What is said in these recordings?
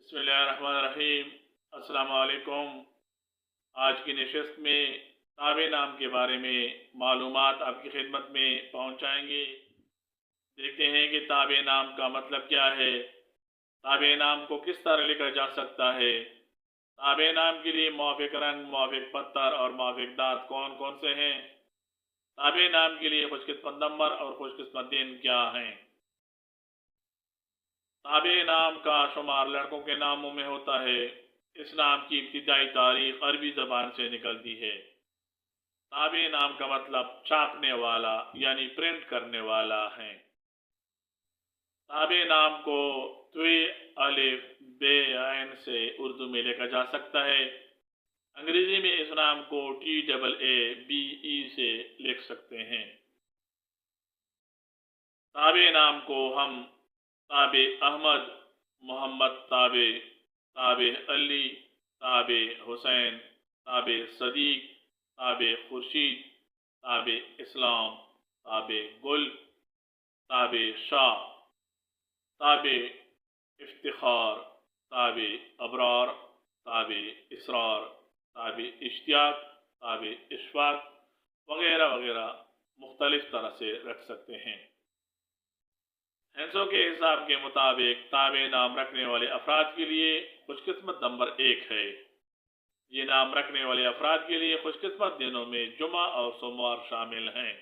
बिस्मिल्लाहिर्रहमानिर्रहीम। अस्सलाम वालेकुम। आज की नशस्त में ताबे नाम के बारे में मालूमात आपकी खिदमत में पहुँचाएंगे। देखते हैं कि ताबे नाम का मतलब क्या है, ताबे नाम को किस तरह लिखा जा सकता है, ताबे नाम के लिए मुवाफिक रंग, मुवाफिक पत्थर और मुवाफिक दांत कौन कौन से हैं, ताबे नाम के लिए खुशकिस्मत नंबर और खुशकिस्मत दिन क्या हैं। ताबे नाम का शुमार लड़कों के नामों में होता है। इस नाम की इब्तिदाई तारीख अरबी ज़बान से निकलती है। ताबे नाम का मतलब छापने वाला यानी प्रिंट करने वाला है। ताबे नाम को त्वे अलिफ बे ऐन से उर्दू में लिखा जा सकता है। अंग्रेजी में इस नाम को TAABE से लिख सकते हैं। ताबे नाम को हम ताबे अहमद, मोहम्मद ताबे, ताबे अली, ताबे हुसैन, ताबे सदीक, ताबे खुर्शीद, ताबे इस्लाम, ताबे गुल, ताबे शाह, ताबे इफ्तिखार, ताबे अबरार, ताबे इसरार, ताबे इश्तियाक, ताबे इशफाक वगैरह वगैरह मुख्तलिफ तरह से रख सकते हैं। हैंसों के हिसाब के मुताबिक ताबे नाम रखने वाले अफराद के लिए खुशकिस्मत नंबर 1 है। ये नाम रखने वाले अफराद के लिए खुशकिस्मत दिनों में जुमा और सोमवार शामिल हैं।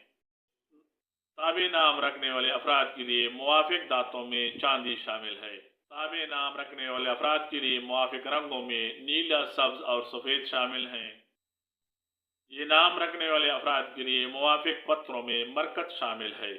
ताबे नाम रखने वाले अफराद के लिए मुवाफिक दांतों में चांदी शामिल है। ताबे नाम रखने वाले अफराद के लिए मुवाफिक रंगों में नीला, सब्ज और सफ़ेद शामिल हैं। ये नाम रखने वाले अफराद के लिए मुवाफिक पत्थरों में मरकत शामिल है।